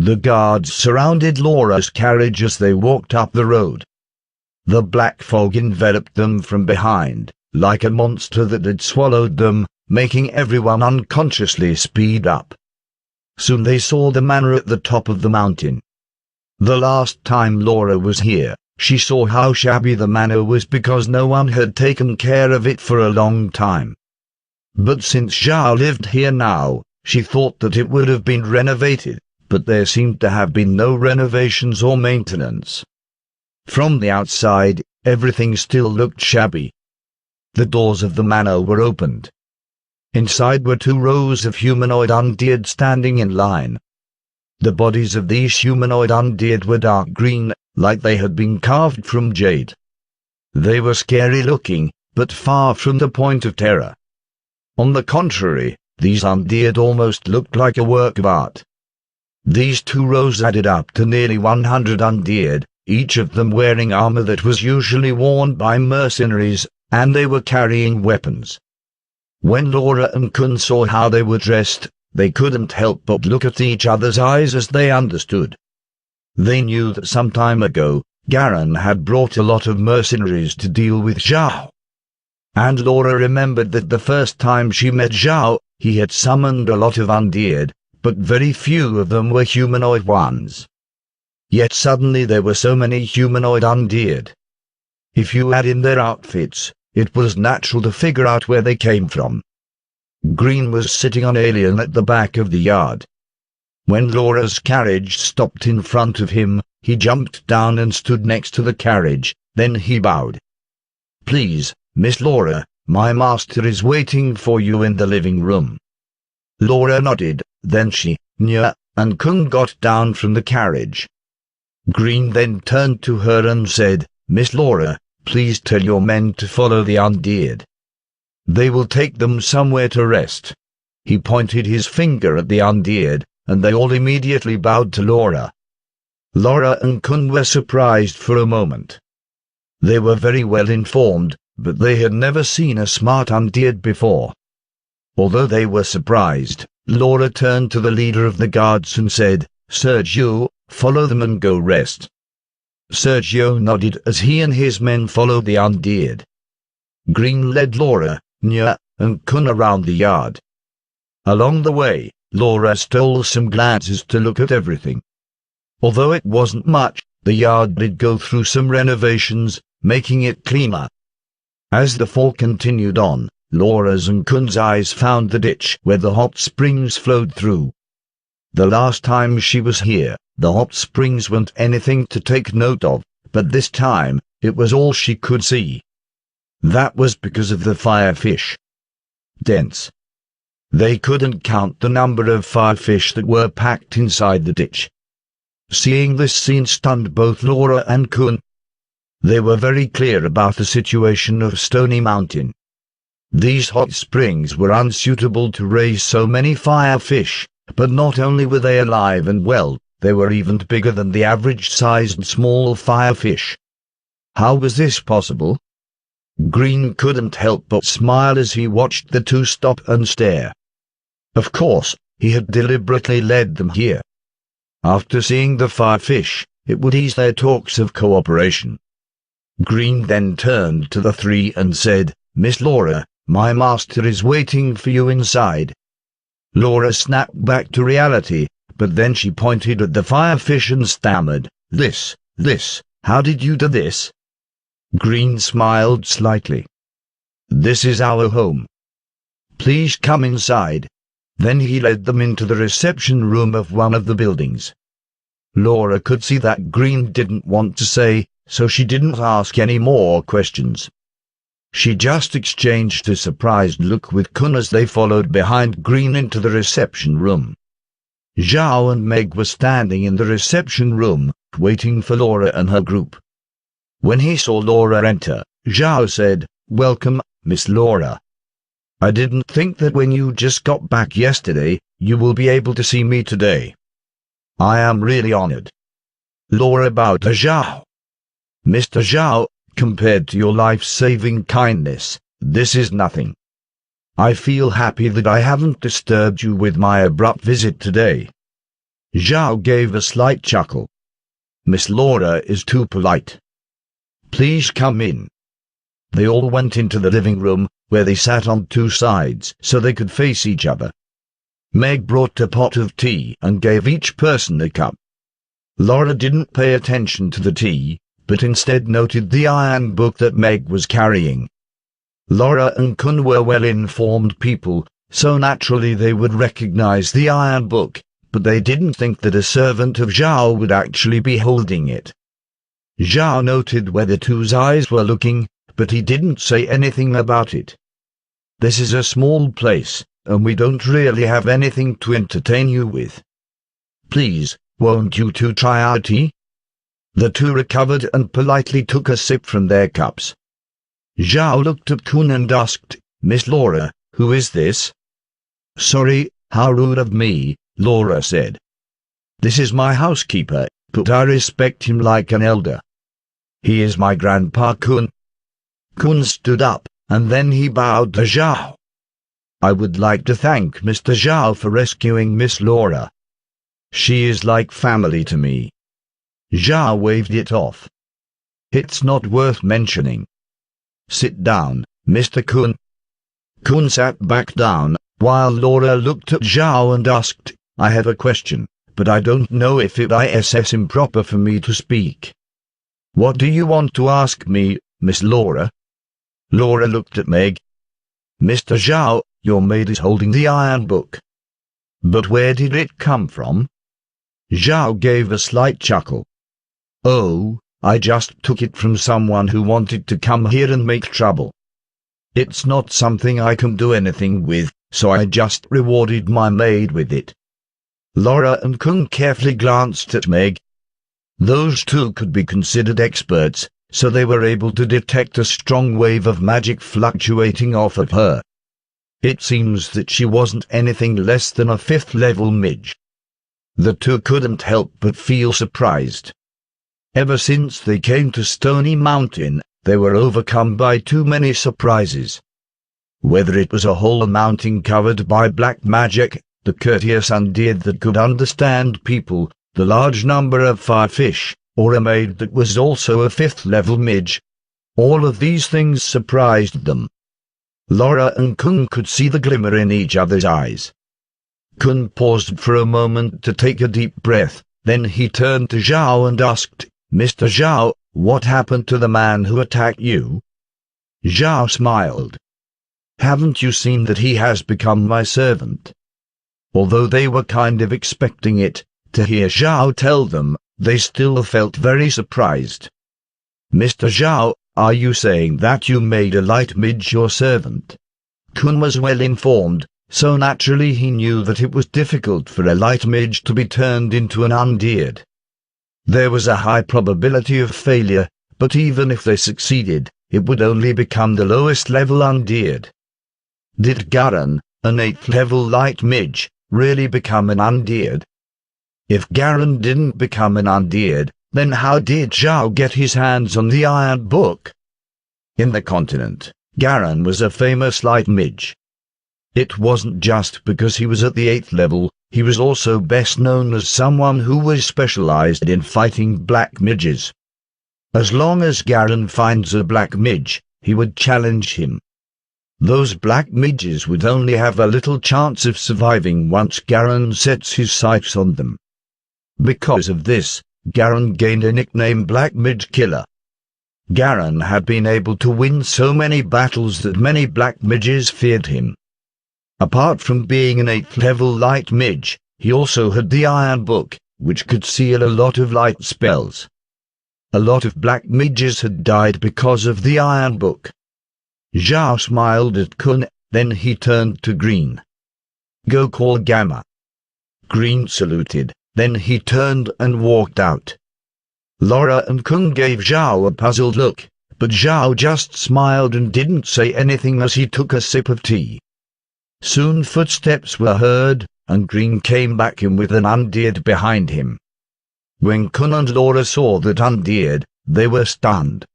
The guards surrounded Laura's carriage as they walked up the road. The black fog enveloped them from behind, like a monster that had swallowed them, making everyone unconsciously speed up. Soon they saw the manor at the top of the mountain. The last time Laura was here, she saw how shabby the manor was because no one had taken care of it for a long time. But since Zhao lived here now, she thought that it would have been renovated, but there seemed to have been no renovations or maintenance. From the outside, everything still looked shabby. The doors of the manor were opened. Inside were 2 rows of humanoid undead standing in line. The bodies of these humanoid undead were dark green, like they had been carved from jade. They were scary looking, but far from the point of terror. On the contrary, these undead almost looked like a work of art. These 2 rows added up to nearly 100 undead, each of them wearing armor that was usually worn by mercenaries, and they were carrying weapons. When Laura and Kun saw how they were dressed, they couldn't help but look at each other's eyes as they understood. They knew that some time ago, Garen had brought a lot of mercenaries to deal with Zhao. And Laura remembered that the first time she met Zhao, he had summoned a lot of undead, but very few of them were humanoid ones. Yet suddenly there were so many humanoid undead. If you add in their outfits, it was natural to figure out where they came from. Green was sitting on Alien at the back of the yard. When Laura's carriage stopped in front of him, he jumped down and stood next to the carriage, then he bowed. "Please, Miss Laura, my master is waiting for you in the living room." Laura nodded, then she, Nya, and Kun got down from the carriage. Green then turned to her and said, "Miss Laura, please tell your men to follow the undead. They will take them somewhere to rest." He pointed his finger at the undead, and they all immediately bowed to Laura. Laura and Kun were surprised for a moment. They were very well informed, but they had never seen a smart undead before. Although they were surprised, Laura turned to the leader of the guards and said, "Sergio, follow them and go rest." Sergio nodded as he and his men followed the undead. Green led Laura, Nya, and Kun around the yard. Along the way, Laura stole some glances to look at everything. Although it wasn't much, the yard did go through some renovations, making it cleaner. As the fall continued on, Laura's and Kun's eyes found the ditch where the hot springs flowed through. The last time she was here, the hot springs weren't anything to take note of, but this time, it was all she could see. That was because of the firefish. Dense. They couldn't count the number of firefish that were packed inside the ditch. Seeing this scene stunned both Laura and Kun. They were very clear about the situation of Stony Mountain. These hot springs were unsuitable to raise so many firefish, but not only were they alive and well, they were even bigger than the average-sized small firefish. How was this possible? Green couldn't help but smile as he watched the 2 stop and stare. Of course, he had deliberately led them here. After seeing the firefish, it would ease their talks of cooperation. Green then turned to the 3 and said, "Miss Laura, my master is waiting for you inside." Laura snapped back to reality, but then she pointed at the firefish and stammered, This, how did you do this?" Green smiled slightly. "This is our home. Please come inside." Then he led them into the reception room of one of the buildings. Laura could see that Green didn't want to say, so she didn't ask any more questions. She just exchanged a surprised look with Kun as they followed behind Green into the reception room. Zhao and Meg were standing in the reception room, waiting for Laura and her group. When he saw Laura enter, Zhao said, "Welcome, Miss Laura. I didn't think that when you just got back yesterday, you will be able to see me today. I am really honored." Laura bowed to Zhao. "Mr. Zhao, compared to your life-saving kindness, this is nothing. I feel happy that I haven't disturbed you with my abrupt visit today." Zhao gave a slight chuckle. Miss Laura is too polite. Please come in. They all went into the living room, where they sat on two sides so they could face each other. Meg brought a pot of tea and gave each person a cup. Laura didn't pay attention to the tea, but instead noted the iron book that Meg was carrying. Laura and Kun were well-informed people, so naturally they would recognize the iron book, but they didn't think that a servant of Zhao would actually be holding it. Zhao noted where the two's eyes were looking, but he didn't say anything about it. This is a small place, and we don't really have anything to entertain you with. Please, won't you two try our tea? The two recovered and politely took a sip from their cups. Zhao looked at Kun and asked, Miss Laura, who is this? Sorry, how rude of me, Laura said. This is my housekeeper, but I respect him like an elder. He is my grandpa Kun. Kun stood up, and then he bowed to Zhao. I would like to thank Mr. Zhao for rescuing Miss Laura. She is like family to me. Zhao waved it off. It's not worth mentioning. Sit down, Mr. Kun. Kun sat back down, while Laura looked at Zhao and asked, I have a question, but I don't know if it is improper for me to speak. What do you want to ask me, Miss Laura? Laura looked at Meg. Mr. Zhao, your maid is holding the iron book. But where did it come from? Zhao gave a slight chuckle. Oh, I just took it from someone who wanted to come here and make trouble. It's not something I can do anything with, so I just rewarded my maid with it. Laura and Kun carefully glanced at Meg. Those two could be considered experts, so they were able to detect a strong wave of magic fluctuating off of her. It seems that she wasn't anything less than a 5th-level mage. The two couldn't help but feel surprised. Ever since they came to Stony Mountain, they were overcome by too many surprises. Whether it was a whole mountain covered by black magic, the courteous undead that could understand people, the large number of firefish, or a maid that was also a 5th-level mage, all of these things surprised them. Laura and Kun could see the glimmer in each other's eyes. Kun paused for a moment to take a deep breath, then he turned to Zhao and asked, Mr. Zhao, what happened to the man who attacked you? Zhao smiled. Haven't you seen that he has become my servant? Although they were kind of expecting it, to hear Zhao tell them, they still felt very surprised. Mr. Zhao, are you saying that you made a light mage your servant? Kun was well informed, so naturally he knew that it was difficult for a light mage to be turned into an undead. There was a high probability of failure, but even if they succeeded, it would only become the lowest level undead. Did Garan, an 8th-level light mage, really become an undead? If Garan didn't become an undead, then how did Zhao get his hands on the iron book? In the continent, Garan was a famous light mage. It wasn't just because he was at the 8th level, he was also best known as someone who was specialized in fighting black mages. As long as Garan finds a black mage, he would challenge him. Those black mages would only have a little chance of surviving once Garan sets his sights on them. Because of this, Garan gained a nickname Black Mage Killer. Garan had been able to win so many battles that many black mages feared him. Apart from being an 8th-level light mage, he also had the Iron Book, which could seal a lot of light spells. A lot of black mages had died because of the Iron Book. Zhao smiled at Kun, then he turned to Green. Go call Gamma. Green saluted, then he turned and walked out. Laura and Kun gave Zhao a puzzled look, but Zhao just smiled and didn't say anything as he took a sip of tea. Soon footsteps were heard, and Green came back in with an undead behind him. When Kun and Laura saw that undead, they were stunned.